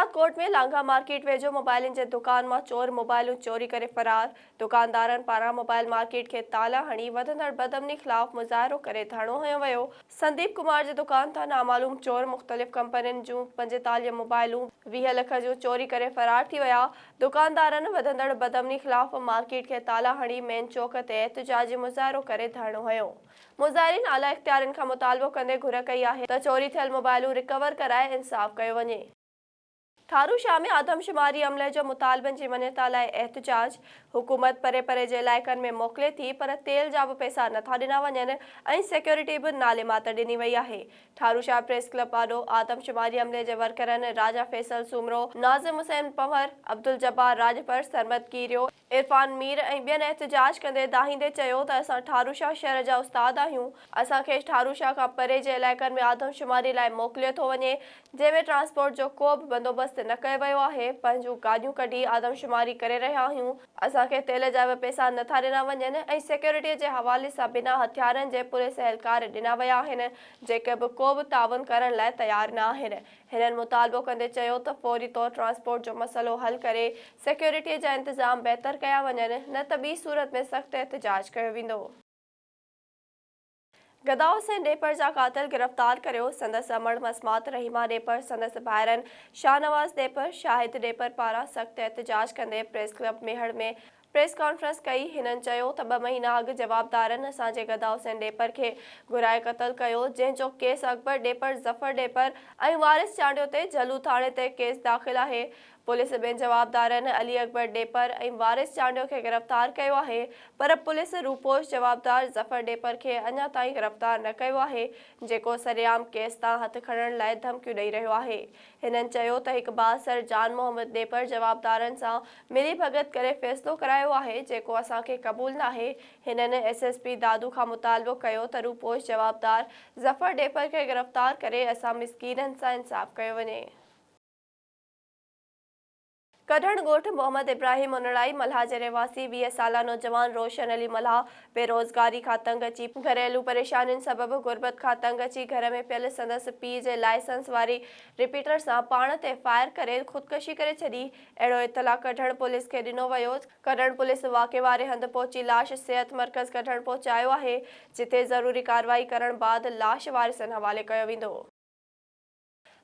Gujarat court में लांघा market वेझो मोबाइलन जे दुकान में चोर मोबाइलूं चोरी करे फरार। दुकानदारन पारा मोबाइल मार्केट के ताला हणी वधंदड़ बदअमनी खिलाफ मुजाहरो करे धरणो हयो वियो। संदीप कुमार जे दुकान था नामालूम चोर मुख्तलिफ कंपनियन जूं 45 मोबाइलूं 20 लाख जूं चोरी करे फरार थी विया। दुकानदारन वधंदड़ बदअमनी खिलाफ मार्केट के ताला हणी मेन चौक ते एहतजाजी मुजाहरो करे धरणो हयो। मुज़ाहिरीन आला इख्तियारन खां मुतालबो कंदे घुर कई आहे त चोरी थियल मोबाइलूं रिकवर कराए इंसाफ कयो वञे। ठारू शाह में आदमशुमारी अमले जो मुतालबन की मञता लाइ एहतजाज। हुकूमत परे परे जे इलाइक़नि में मोकिले थी पर तेल जा भी पैसा नथा ॾिना वञनि ऐं सिक्योरिटी भी नाले मात ॾिनी वई आहे। ठारू शाह प्रेस क्लब पारो आदमशुमारी अमले जे वर्करनि राजा फैसल सूमरो, नाज़िम हुसैन पंवर, अब्दुल जब्बार राजपर, सरमद कीरियो, इरफान मीर ऐं ॿियनि एहतजाज कंदे दाहींदे चयो त असां ठारू शाह शहर जा उस्ताद आहियूं। असांखे ठारू शाह खां परे जे इलाइक़नि में आदमशुमारी लाइ मोकिलियो थो वञे, जंहिंमें ट्रांसपोर्ट जो को बि बंदोबस्त न कयो वियो आहे। पंहिंजूं गाॾियूं कढी आदमशुमारी करे रहिया आहियूं। असांखे तेल जा बि पैसा नथा ॾिना वञनि ऐं सिक्योरिटीअ जे हवाले सां बिना हथियारनि जे पुलिस एहलकार ॾिना विया आहिनि, जेके बि को बि तावन करण लाइ तयार न आहिनि। हिननि मुतालबो कंदे चयो त फौरी तौर ट्रांसपोर्ट जो मसइलो हल करे सिक्योरिटीअ जा इंतज़ाम बहितर कया वञनि, न त ॿी सूरत में सख़्त एहतजाज कयो वेंदो। गदा हुसैन डेपर जा कातिल गिरफ्तार करियो। संदसि अमड़ मसमात रहीमा डेपर, संदसि भाइरनि शाहनवाज़ डेपर, शाहिद डेपर पारां सख़्त एहतजाज कंदे प्रेस क्लब मेहड़ में प्रेस कॉन्फ्रेंस कई। हिननि चयो त 2 महीना अॻु जवाबदारनि असांजे गदा हुसैन डेपर खे घुराए क़तल कयो, जंहिंजो केस अकबर डेपर, ज़फ़र डेपर ऐं वारिस चांडियो ते जलू थाणे ते केस दाख़िल आहे। पुलिस ॿियनि जवाबदारनि अली अकबर डेपर ऐं वारिस चांडियो खे गिरफ़्तार कयो आहे, पर पुलिस रूपोश जवाबदार ज़फ़र डेपर खे अञा ताईं गिरफ़्तार न कयो आहे, जेको सरेआम केस तां हथ खणण लाइ धमकियूं ॾेई रहियो आहे। हिननि चयो त हिकु बासर जान मोहम्मद डेपर जवाबदारनि सां मिली भगत करे फ़ैसिलो करायो आहे, जेको असांखे क़बूल नाहे। हिननि SSP दादू खां मुतालबो कयो त रूपोश जवाबदार ज़फ़र डेपर खे गिरफ़्तार करे असां मिस्कीननि सां इंसाफ़ कयो वञे। कढ़ण ॻोठ मोहम्मद इब्राहिम उनड़ाई मल्हा जे रहवासी 20 साला नौजवान रोशन अली मल्हा बेरोज़गारी खां तंग अची घरेलू परेशानियुनि सबबि गुरबत खां तंग अची घर में पियल संदसि पीउ जे लाइसेंस वारी रिपीटर सां पाण ते फायर करे ख़ुदकशी करे छॾी। अहिड़ो इतला कढ़ण पुलिस खे ॾिनो वियो। कढ़ण पुलिस वाक़े वारे हंधि पहुची लाश सिहत मर्कज़ कढ़ण पहुचायो आहे, जिते ज़रूरी कार्रवाई करण बाद लाश वारिसनि हवाले कयो वेंदो।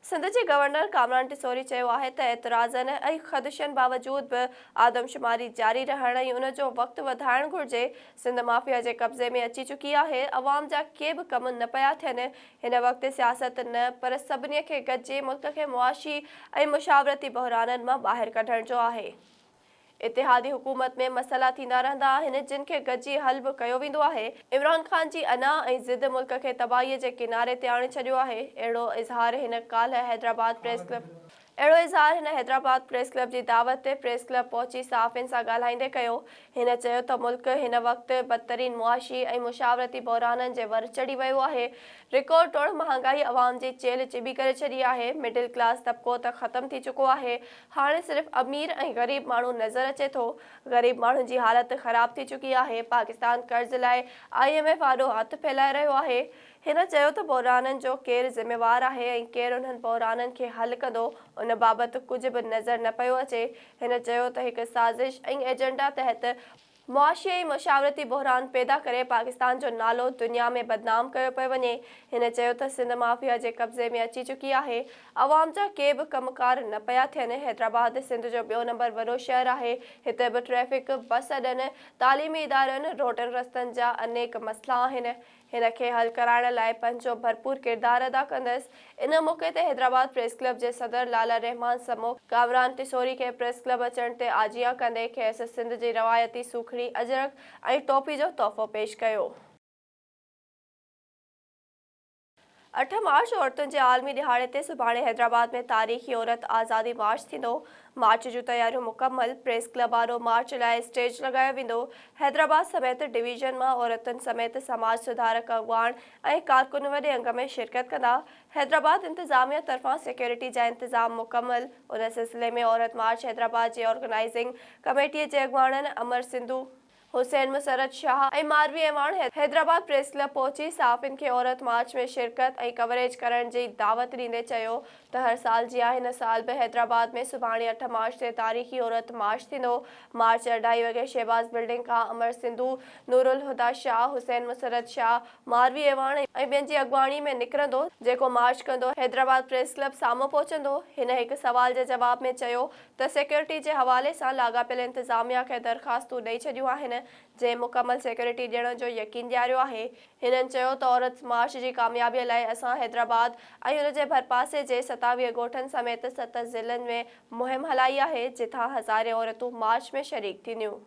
सिंध जे गवर्नर कामरान टिसोरी चयो आहे त एतिराज़नि ऐं ख़दशनि बावजूद बि आदमशुमारी जारी रहण ऐं उन जो वक़्तु वधाइणु घुरिजे। सिंध माफ़िया जे कब्ज़े में अची चुकी आहे। अवाम जा के बि कम न पिया थियनि। हिन वक़्तु सियासत न पर सभिनी खे गॾिजी मुल्क खे मुआशी ऐं मुशावरती बहराननि मां ॿाहिरि कढण जो आहे। इतिहादी हुकूमत में मसइला थींदा रहंदा आहिनि, जिन खे गॾिजी हल बि कयो वेंदो आहे। इमरान ख़ान जी अना ऐं ज़िद मुल्क खे तबाहीअ जे किनारे ते आणे छॾियो आहे। अहिड़ो इज़हार हिन हैदराबाद प्रेस क्लब जी दावत ते प्रेस क्लब पहुची सहाफ़ियुनि सां ॻाल्हाईंदे कयो। हिन चयो त मुल्क हिन वक़्तु बदतरीन मुआशी ऐं मुशावरती बहराननि जे वर चढ़ी वियो आहे। रिकॉर्ड तोड़ महांगाई अवाम जी चेल चिबी करे छॾी आहे। मिडिल क्लास तबिको त ख़तम थी चुको आहे। हाणे सिर्फ़ अमीर ऐं ग़रीब माण्हू नज़र अचे थो। ग़रीब माण्हुनि जी हालत ख़राब थी चुकी आहे। पाकिस्तान कर्ज़ लाइ IMF आॾो हथ फैलाए रहियो आहे। हिन चयो त बहराननि जो केरु ज़िम्मेवार आहे ऐं केरु उन्हनि बहराननि खे हल कंदो, उन बाबति कुझु बि नज़र न पियो अचे। हिन चयो त हिकु साज़िश ऐं एजेंडा तहत मुआशी ऐं मुशावरती बहरान पैदा करे पाकिस्तान जो नालो दुनिया में बदनाम कयो पियो वञे। हिन चयो त सिंध माफ़िया जे कब्ज़े में अची चुकी आहे। अवाम जा के बि कमकार न पिया थियनि। हैदराबाद सिंध जो ॿियो नंबर वॾो शहर आहे। हिते बि ट्रैफ़िक, बस अॾनि, तालीमी इदारनि, रोडनि रस्तनि जा अनेक मसइला आहिनि। हिन खे हल कराइण लाइ पंहिंजो भरपूर किरदारु अदा कंदसि। इन मौक़े ते हैदराबाद प्रेस क्लब जे सदर लाला रहमान समो कामरान टिसोरी खे प्रेस क्लब अचण ते आजियां कंदे खेसि सिंध जी रवायती सूखड़ी अजरक ऐं टोपी जो तोहफ़ो पेश कयो। 8 मार्च औरतुनि जे आलमी दिहाड़े ते सुभाणे हैदराबाद में तारीख़ी औरत आज़ादी मार्च थींदो। मार्च जूं तयारियूं मुकमल। प्रेस क्लब वारो मार्च लाइ स्टेज लॻायो वेंदो। हैदराबाद समेत डिवीज़न मां औरतुनि समेत समाज सुधारक अॻवान ऐं कारकुन वॾे अंग में शिरकत कंदा। हैदराबाद इंतिज़ामिया तरफ़ां सिक्योरिटी जा इंतज़ाम मुकमल। उन सिलसिले में औरत मार्च हैदराबाद जे ऑर्गेनाइज़िंग कमेटीअ जे अॻवाननि अमर सिंधु, हुसैन मुसरत शाह ऐं मारवी एवान हैदराबाद प्रेस क्लब पहुची साफ़िन खे औरत मार्च में शिरकत ऐं कवरेज करण जी दावत ॾींदे चयो त हर साल जिया हिन साल बि हैदराबाद में सुभाणे 8 मार्च ते तारीख़ी औरत मार्च थींदो। मार्च 2:30 वॻे शहबाज बिल्डिंग खां अमर सिंधु, नूरुल हुदा शाह, हुसैन मुसरत शाह, मारवी एवान ऐं ॿियनि जी अॻुवाणी में निकिरंदो, जेको मार्च कंदो हैदराबाद प्रेस क्लब साम्हूं पहुचंदो। हिन हिकु सवाल जे जवाब में चयो त सिक्योरिटी जे हवाले सां लाॻापियल इंतिज़ामिया खे दरख़्वास्तूं ॾेई छॾियूं आहिनि जंहिं मुकमल सिक्योरिटी ॾियण जो यकीन ॾियारियो आहे। हिननि चयो त औरत मार्च जी कामयाबीअ लाइ असां हैदराबाद ऐं हुन जे भरपासे जे 27 ॻोठनि समेत 7 ज़िलनि में मुहिम हलाई आहे, जिथां हज़ारे औरतूं मार्च में शरीक थींदियूं।